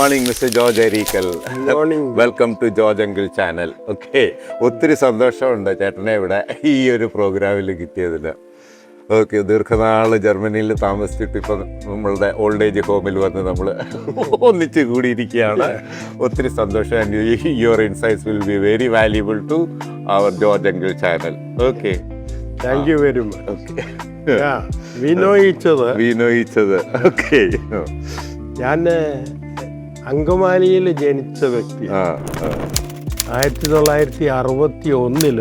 Morning mister George Areekal. Welcome to George uncle channel. Okay, ഒത്തിരി സന്തോഷമുണ്ട് ചേട്ടനെ ഇവിടെ ഈ ഒരു പ്രോഗ്രാമിൽ കിട്ടിയതിന്. ഓക്കെ, ദീർഘനാൾ ജർമ്മനിയിൽ താമസിച്ചിട്ട് ഇപ്പം നമ്മളുടെ ഓൾഡ് ഏജ് ഹോമിൽ വന്ന് നമ്മൾ ഒന്നിച്ച് കൂടിയിരിക്കുകയാണ്. ഒത്തിരി സന്തോഷം. And your insights will be very valuable to our George uncle channel. Okay, thank you very much. Okay, we know each other. Okay, ഞാൻ അങ്കമാലിയിൽ ജനിച്ച വ്യക്തി. 1961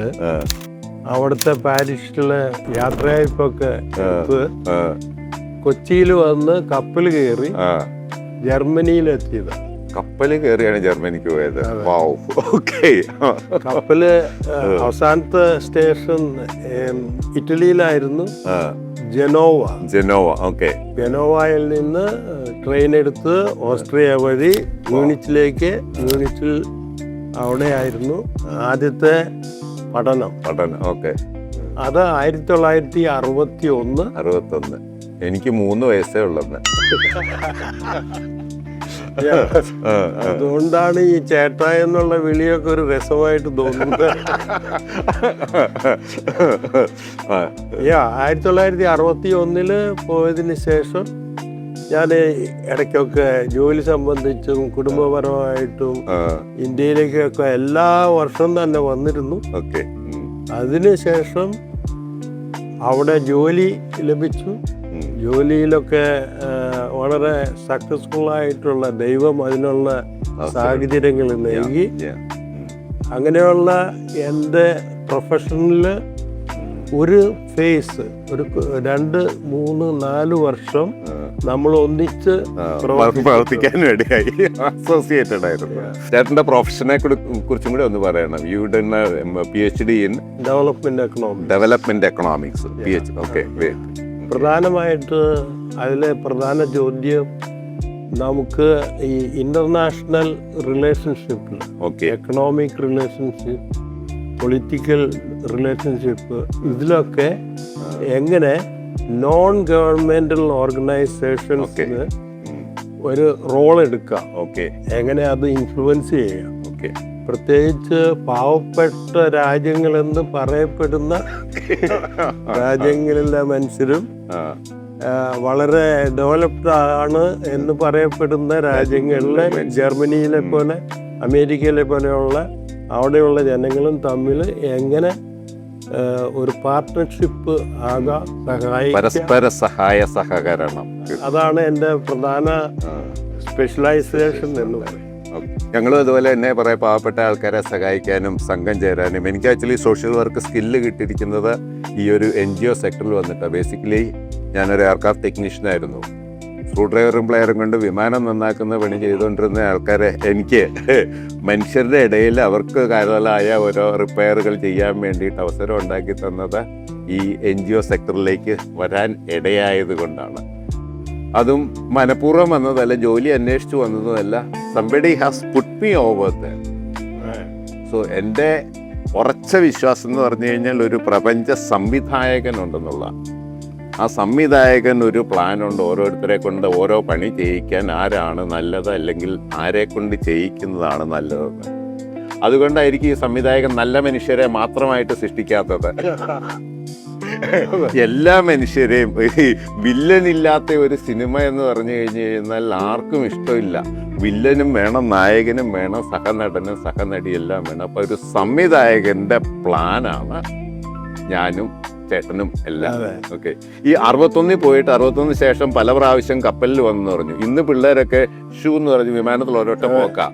അവിടുത്തെ പാരീഷിലെ യാത്രയയപ്പൊക്കെ കൊച്ചിയിൽ വന്ന് കപ്പൽ കയറി ജർമ്മനിയിലെത്തിയത്. കപ്പൽ കയറിയാണ് ജർമ്മനിക്ക് പോയത്. കപ്പല് അവസാനത്തെ സ്റ്റേഷൻ ഇറ്റലിയിലായിരുന്നു, ജനോവ. ഓക്കെ, ജനോവയിൽ നിന്ന് ട്രെയിൻ എടുത്ത് ഓസ്ട്രിയ വഴി മ്യൂണിച്ചിലേക്ക്. മ്യൂണിച്ചിൽ അവിടെയായിരുന്നു ആദ്യത്തെ പഠനം. ഓക്കെ, അത് 1961. എനിക്ക് 3 വയസ്സേ ഉള്ളന്ന്. അതുകൊണ്ടാണ് ഈ ചേട്ടാ എന്നുള്ള വിളിയൊക്കെ ഒരു രസമായിട്ട് തോന്നുന്നത്. 1961 പോയതിന് ശേഷം ഞാൻ ഇടയ്ക്കൊക്കെ ജോലി സംബന്ധിച്ചും കുടുംബപരമായിട്ടും ഇന്ത്യയിലേക്കൊക്കെ എല്ലാ വർഷവും തന്നെ വന്നിരുന്നു. അതിനുശേഷം അവിടെ ജോലി ലഭിച്ചു. ജോലിയിലൊക്കെ വളരെ സക്സസ്ഫുൾ ആയിട്ടുള്ള ദൈവം അതിനുള്ള സാഹചര്യങ്ങൾ നൽകി. അങ്ങനെയുള്ള എൻ്റെ പ്രൊഫഷനിൽ ഒരു ഫേസ്, ഒരു 2, 3, 4 വർഷം നമ്മൾ ഒന്നിച്ച് പ്രവർത്തിക്കാൻ വേണ്ടിയായി അസോസിയേറ്റഡ് ആയിരുന്നു. ചേട്ടന്റെ പ്രൊഫഷനെ കുറിച്ചും കൂടി ഒന്ന് പറയണം. You done PhD in development economics. Okay, പ്രധാനമായിട്ട് അതിലെ പ്രധാന ചോദ്യം നമുക്ക് ഈ international relationship, economic relationship, political relationship, ഇതിലൊക്കെ എങ്ങനെ നോൺ ഗവൺമെന്റൽ ഓർഗനൈസേഷൻസിന് ഒരു റോൾ എടുക്കാം, എങ്ങനെ അത് ഇൻഫ്ലുവൻസ് ചെയ്യാം. പ്രത്യേകിച്ച് പാവപ്പെട്ട രാജ്യങ്ങളെന്ന് പറയപ്പെടുന്ന രാജ്യങ്ങളിലെ മനുഷ്യരും വളരെ ഡെവലപ്ഡ് ആണ് എന്ന് പറയപ്പെടുന്ന രാജ്യങ്ങളിലെ ജർമ്മനിയിലെ പോലെ, അമേരിക്കയിലെ പോലെയുള്ള അവിടെയുള്ള ജനങ്ങളും തമ്മിൽ എങ്ങനെ ഒരു പാർട്ട്ണർഷിപ്പ് ആകാം, പരസ്പര സഹായ സഹകരണം. അതാണ് എൻ്റെ പ്രധാന സ്പെഷ്യലൈസേഷൻ എന്ന് പറയും. ഞങ്ങളും അതുപോലെ തന്നെ കുറേ പാവപ്പെട്ട ആൾക്കാരെ സഹായിക്കാനും സംഘം ചേരാനും. എനിക്ക് ആക്ച്വലി സോഷ്യൽ വർക്ക് സ്കില്ല് കിട്ടിയിരിക്കുന്നത് ഈ ഒരു NGO സെക്ടറിൽ വന്നിട്ടാണ്. ബേസിക്കലി ഞാനൊരു എയർക്രാഫ്റ്റ് ടെക്നീഷ്യനായിരുന്നു. സ്ക്രൂ ഡ്രൈവറും പ്ലെയറും കൊണ്ട് വിമാനം നന്നാക്കുന്ന പണി ചെയ്തുകൊണ്ടിരുന്ന ആൾക്കാരെ എനിക്ക് മനുഷ്യരുടെ ഇടയിൽ അവർക്ക് കാരണമായ ഓരോ റിപ്പയറുകൾ ചെയ്യാൻ വേണ്ടിയിട്ട് അവസരം ഉണ്ടാക്കി തന്നത് ഈ NGO സെക്ടറിലേക്ക് വരാൻ ഇടയായത് കൊണ്ടാണ്. അതും മനഃപൂർവ്വം വന്നതല്ല, ജോലി അന്വേഷിച്ചു വന്നതുമല്ല. Somebody has put me over there. So എൻ്റെ ഉറച്ച വിശ്വാസം എന്ന് പറഞ്ഞു കഴിഞ്ഞാൽ ഒരു പ്രപഞ്ച സംവിധായകനുണ്ടെന്നുള്ള. ആ സംവിധായകൻ ഒരു പ്ലാനുണ്ട്, ഓരോരുത്തരെ കൊണ്ട് ഓരോ പണി ചെയ്യിക്കാൻ. ആരാണ് നല്ലത്, അല്ലെങ്കിൽ ആരെ കൊണ്ട് ചെയ്യിക്കുന്നതാണ് നല്ലതെന്ന്. അതുകൊണ്ടായിരിക്കും ഈ സംവിധായകൻ നല്ല മനുഷ്യരെ മാത്രമായിട്ട് സൃഷ്ടിക്കാത്തത്. എല്ലാ മനുഷ്യരെയും. വില്ലനില്ലാത്ത ഒരു സിനിമ എന്ന് പറഞ്ഞു കഴിഞ്ഞു കഴിഞ്ഞാൽ ആർക്കും ഇഷ്ടമില്ല. വില്ലനും വേണം, നായകനും വേണം, സഹനടനും സഹനടിയെല്ലാം വേണം. അപ്പൊ ഒരു സംവിധായകന്റെ പ്ലാനാണ് ഞാനും ചേട്ടനും എല്ലാം. ഓക്കെ, ഈ 61 പോയിട്ട് 61 ശേഷം പല പ്രാവശ്യം കപ്പലിൽ വന്നെന്ന് പറഞ്ഞു. ഇന്ന് പിള്ളേരൊക്കെ ഷൂ എന്ന് പറഞ്ഞു വിമാനത്തിൽ ഓരോട്ട പോക്കാം.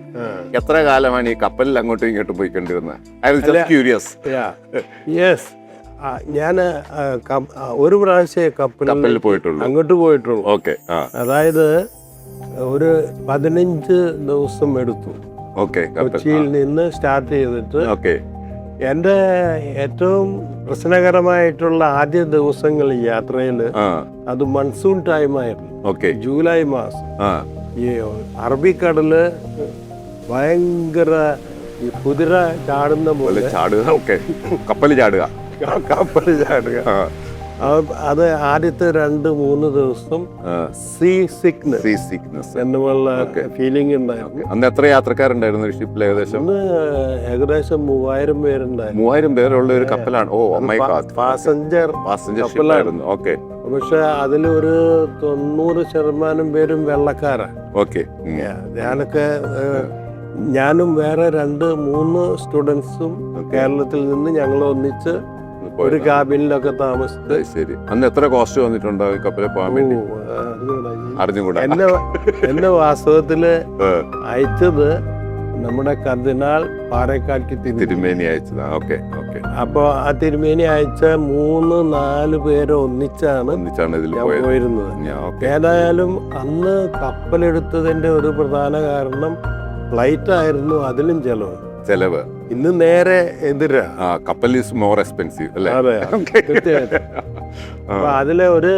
എത്ര കാലമാണ് ഈ കപ്പലിൽ അങ്ങോട്ടും ഇങ്ങോട്ടും പോയിക്കൊണ്ടിരുന്നത്? I was just curious. ഞാൻ ഒരു പ്രാവശ്യം കപ്പലിൽ പോയിട്ടുള്ളൂ, അങ്ങോട്ട് പോയിട്ടുള്ളൂ. ഓക്കെ, അതായത് ഒരു 15 ദിവസം എടുത്തു. കൊച്ചിയിൽ നിന്ന് സ്റ്റാർട്ട് ചെയ്തിട്ട്. എൻ്റെ ഏറ്റവും പ്രശ്നകരമായിട്ടുള്ള ആദ്യ ദിവസങ്ങൾ യാത്രയിൽ അത് മൺസൂൺ ടൈമായിരുന്നു. ജൂലൈ മാസം. ഈ അറബിക്കടല് ഭയങ്കര ഈ കുതിര ചാടുന്ന പോലെ കപ്പൽ ചാടുക. അത് ആദ്യത്തെ 2-3 ദിവസം സീ സിക്നസ് എന്നുള്ള ഫീലിംഗ് ഉണ്ടായിരുന്നു. അന്ന് എത്ര യാത്രക്കാരുണ്ടായിരുന്നു ഷിപ്പിൽ? അന്ന് ഏകദേശം 3000 പേരുണ്ടായിരുന്നു. 3000 പേരുള്ള ഒരു കപ്പലാണ്. Oh my God. പാസഞ്ചർ കപ്പലായിരുന്നു. ഓക്കെ. പക്ഷെ അതിലൊരു 90% പേരും വെള്ളക്കാരാണ്. ഓക്കെ. ഞാനും വേറെ 2-3 സ്റ്റുഡൻസും കേരളത്തിൽ നിന്ന് ഞങ്ങൾ ഒന്നിച്ച് ഒരു ക്യാബിനിലൊക്കെ താമസിച്ച്. ശരി. അന്ന് എത്ര കോസ്റ്റ് വന്നിട്ടുണ്ടോ ഈ കപ്പലിൽ പോകാൻ വേണ്ടി? അറിഞ്ഞുകൂടാ. എന്നെ വാസ്തവത്തില് അയച്ചത് നമ്മുടെ കർദിനാൾ പാറേക്കാട്ട് തിരുമേനി അയച്ചതാ. ഓക്കെ. ഓക്കെ. അപ്പൊ ആ തിരുമേനി അയച്ച 3-4 പേര് ഒന്നിച്ചാണ് ഇതിൽ പോയിരുന്നത്. ഏതായാലും അന്ന് കപ്പലെടുത്തതിന്റെ ഒരു പ്രധാന കാരണം ഫ്ലൈറ്റ് ആയിരുന്നു. അതിലും ചെലവ്. ഇന്ന് നേരെ എതിരാ. കപ്പൽ ഈസ് മോർ എക്സ്പെൻസീവ് അല്ലേ? അതെ, തീർച്ചയായിട്ടും. അപ്പൊ അതിലെ ഒരു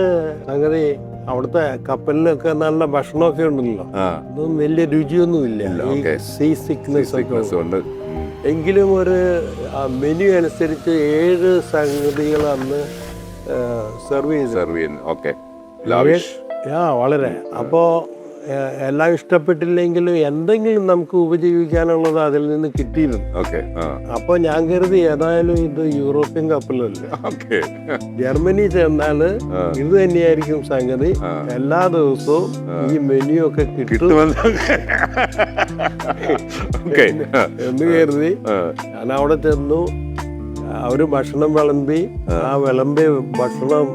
സംഗതി, അവിടുത്തെ കപ്പലിലൊക്കെ നല്ല ഭക്ഷണമൊക്കെ ഉണ്ടല്ലോ, അതൊന്നും വലിയ രുചിയൊന്നുമില്ല. സീ സിക്നസ് ഉണ്ട്. എങ്കിലും ഒരു മെനു അനുസരിച്ച് 7 സംഗതികൾ അന്ന് സെർവ് ചെയ്യുന്നു. ഓക്കെ. വളരെ. അപ്പോ എല്ലാം ഇഷ്ടപ്പെട്ടില്ലെങ്കിലും എന്തെങ്കിലും നമുക്ക് ഉപജീവിക്കാനുള്ളത് അതിൽ നിന്ന് കിട്ടിയിരുന്നു. അപ്പൊ ഞാൻ കരുതി ഏതായാലും ഇത് യൂറോപ്യൻ കപ്പലല്ലേ, ജർമ്മനി ചെന്നാല് ഇത് തന്നെയായിരിക്കും സംഗതി, എല്ലാ ദിവസവും ഈ മെനു ഒക്കെ കിട്ടും എന്ന് കരുതി ഞാൻ അവിടെ ചെന്നു. അവര് ഭക്ഷണം വിളമ്പി. ആ വിളമ്പിയ ഭക്ഷണം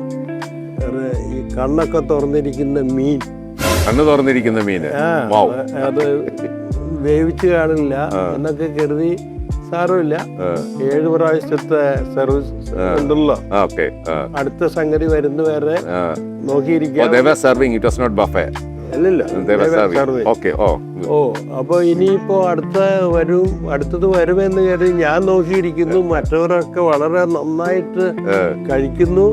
ഈ കണ്ണൊക്കെ തുറന്നിരിക്കുന്ന മീൻ, അത് വേവിച്ച് കാണില്ല എന്നൊക്കെ കരുതി. സാരമില്ല, 7 പ്രാവശ്യത്തെ സർവീസ് ഉണ്ടല്ലോ, അടുത്ത സംഗതി വരുന്നവരെ നോക്കിയിരിക്കാം. അപ്പൊ ഇനിയിപ്പോ അടുത്തത് വരുമെന്ന് കരുതി ഞാൻ നോക്കിയിരിക്കുന്നു. മറ്റവരൊക്കെ വളരെ നന്നായിട്ട് കഴിക്കുന്നു.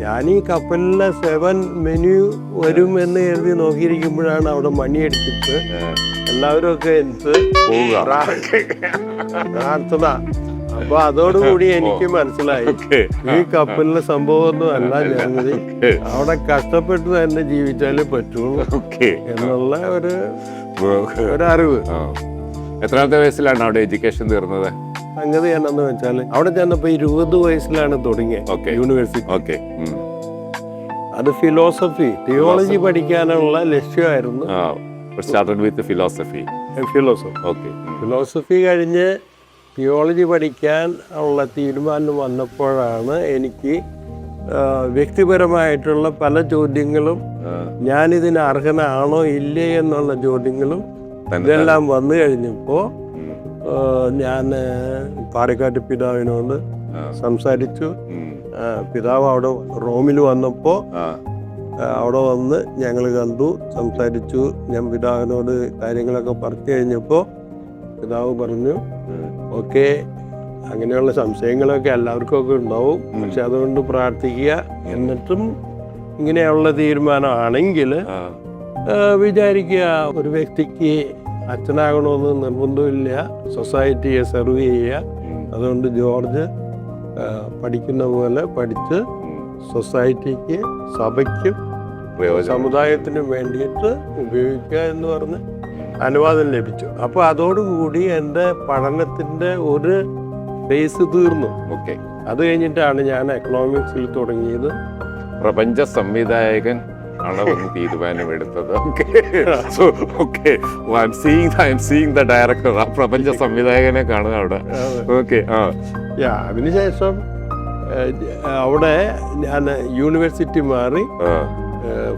ഞാൻ ഈ കപ്പലിലെ 7 മെനു വരും എന്ന് കരുതി നോക്കിയിരിക്കുമ്പോഴാണ് അവിടെ മണിയടിച്ചിട്ട് എല്ലാവരും ഒക്കെ പ്രാർത്ഥന. അപ്പൊ അതോടുകൂടി എനിക്ക് മനസ്സിലായി ഈ കപ്പലിലെ സംഭവമൊന്നും അല്ല ഞങ്ങൾ അവിടെ കഷ്ടപ്പെട്ട് തന്നെ ജീവിച്ചാലേ പറ്റുള്ളൂ എന്നുള്ള ഒരറിവ്. എത്രാമത്തെ വയസ്സിലാണ് അവിടെ എഡ്യൂക്കേഷൻ തീർന്നത്? സംഗതി എന്നാന്ന് വെച്ചാൽ അവിടെ ചെന്നപ്പോ 20 വയസ്സിലാണ് തുടങ്ങിയത് യൂണിവേഴ്സിറ്റി. അത് തിയോളജി പഠിക്കാനുള്ള ലക്ഷ്യമായിരുന്നു. ഫിലോസഫി കഴിഞ്ഞ് തിയോളജി പഠിക്കാൻ ഉള്ള തീരുമാനം വന്നപ്പോഴാണ് എനിക്ക് വ്യക്തിപരമായിട്ടുള്ള പല ചോദ്യങ്ങളും, ഞാനിതിന് അർഹനാണോ ഇല്ലേ എന്നുള്ള ചോദ്യങ്ങളും ഇതെല്ലാം വന്നു കഴിഞ്ഞപ്പോൾ ഞാൻ പാറേക്കാട്ട് പിതാവിനോട് സംസാരിച്ചു. പിതാവ് അവിടെ റോമിൽ വന്നപ്പോൾ അവിടെ വന്ന് ഞങ്ങൾ കണ്ടു, സംസാരിച്ചു. ഞാൻ പിതാവിനോട് കാര്യങ്ങളൊക്കെ പറഞ്ഞു കഴിഞ്ഞപ്പോൾ പിതാവ് പറഞ്ഞു, ഓക്കെ, അങ്ങനെയുള്ള സംശയങ്ങളൊക്കെ എല്ലാവർക്കും ഒക്കെ ഉണ്ടാവും, പക്ഷെ അതുകൊണ്ട് പ്രാർത്ഥിക്കുക. എന്നിട്ടും ഇങ്ങനെയുള്ള തീരുമാനമാണെങ്കിൽ വിചാരിക്കുക, ഒരു വ്യക്തിക്ക് അച്ഛനാകണമെന്ന് നിർബന്ധമില്ല, സൊസൈറ്റിയെ സെർവ് ചെയ്യുക. അതുകൊണ്ട് ജോർജ് പഠിക്കുന്ന പോലെ പഠിച്ച് സൊസൈറ്റിക്ക്, സഭയ്ക്കും സമുദായത്തിനും വേണ്ടിയിട്ട് ഉപയോഗിക്കുക എന്ന് പറഞ്ഞ് അനുവാദം ലഭിച്ചു. അപ്പോൾ അതോടുകൂടി എൻ്റെ പഠനത്തിൻ്റെ ഒരു ഫേസ് തീർന്നു. അത് കഴിഞ്ഞിട്ടാണ് ഞാൻ എക്കണോമിക്സിൽ തുടങ്ങിയത്. പ്രപഞ്ച സംവിധായകൻ ആണ് ഒന്ന് തീരുമാനമെടുത്തത്. ഡയറക്ടർ ആ പ്രപഞ്ച സംവിധായകനെ കാണുക അവിടെ. അതിനുശേഷം അവിടെ ഞാൻ യൂണിവേഴ്സിറ്റി മാറി.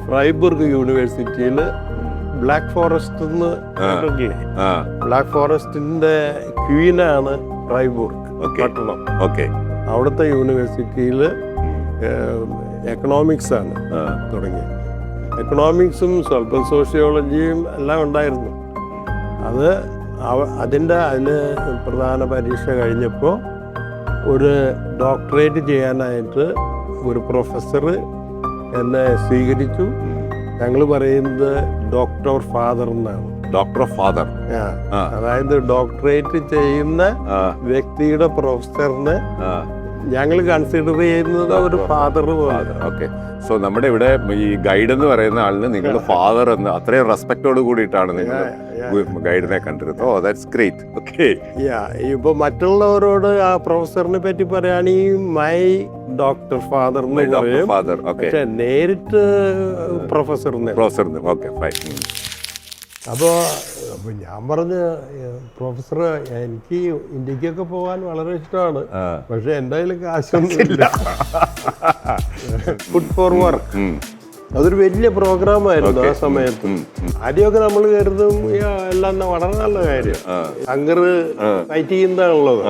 ഫ്രൈബുർഗ് യൂണിവേഴ്സിറ്റിയിൽ ബ്ലാക്ക് ഫോറസ്റ്റ് ബ്ലാക്ക് ഫോറസ്റ്റിന്റെ ക്വീനാണ് ഫ്രൈബുർഗ് പട്ടണം. അവിടുത്തെ യൂണിവേഴ്സിറ്റിയിൽ എക്കണോമിക്സ് ആണ് തുടങ്ങിയത്. എക്കണോമിക്സും സ്വല്പം സോഷ്യോളജിയും എല്ലാം ഉണ്ടായിരുന്നു. അതിൽ പ്രധാന പരീക്ഷ കഴിഞ്ഞപ്പോൾ ഒരു ഡോക്ടറേറ്റ് ചെയ്യാനായിട്ട് ഒരു പ്രൊഫസർ എന്നെ സ്വീകരിച്ചു. ഞങ്ങൾ പറയുന്നത് ഡോക്ടർ ഫാദർ എന്നാണ്. അതായത് ഡോക്ടറേറ്റ് ചെയ്യുന്ന വ്യക്തിയുടെ പ്രൊഫസറിന് ഞങ്ങൾ കൺസിഡർ ചെയ്യുന്നത് ഒരു ഫാദർ പോലെ. ഓക്കെ. സോ നമ്മുടെ ഇവിടെ ഈ ഗൈഡ് എന്ന് പറയുന്ന ആളിന് നിങ്ങൾ ഫാദർ എന്ന് അത്രയും റെസ്പെക്റ്റോട് കൂടിയിട്ടാണ് നിങ്ങൾ ഗൈഡിനെ കണ്ടിരുന്നത്. Oh that's great. ഓക്കെ. ഇപ്പൊ മറ്റുള്ളവരോട് ആ പ്രൊഫസറിനെ പറ്റി പറയുകയാണെങ്കിൽ മൈ ഡോക്ടർ ഫാദർ എന്ന് പറയും. ഫാദർ. ഓക്കെ. പക്ഷെ നേരിട്ട് പ്രൊഫസർ. Okay fine. അപ്പോൾ ഞാൻ പറഞ്ഞ പ്രൊഫസർ, എനിക്ക് ഇന്ത്യക്കൊക്കെ പോകാൻ വളരെ ഇഷ്ടമാണ്, പക്ഷെ എൻ്റെ കയ്യിൽ കാശൊന്നും ഇല്ല. ഫുഡ് ഫോർ വർക്ക് അതൊരു വലിയ പ്രോഗ്രാമായിരുന്നു ആ സമയത്ത്. ആദ്യമൊക്കെ നമ്മൾ കരുതും എല്ലാം വളരെ നല്ല കാര്യം, ഹങ്കർ ഫൈറ്റ് ചെയ്യുന്നതാണുള്ളത്.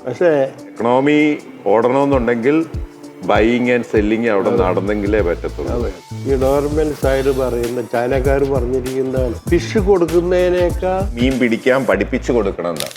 പക്ഷേ എക്കണോമി ഓടണമെന്നുണ്ടെങ്കിൽ ബൈയിങ് ആൻഡ് സെല്ലിങ് അവിടെ നടന്നെങ്കിലേ പറ്റത്തുള്ളൂ. ഈ ഗവൺമെന്റ് സൈഡ് പറയുന്ന ചൈനക്കാർ പറഞ്ഞിരിക്കുന്നതാണ് ഫിഷ് കൊടുക്കുന്നതിനേക്കാൾ മീൻ പിടിക്കാൻ പഠിപ്പിച്ചു കൊടുക്കണം എന്നാ.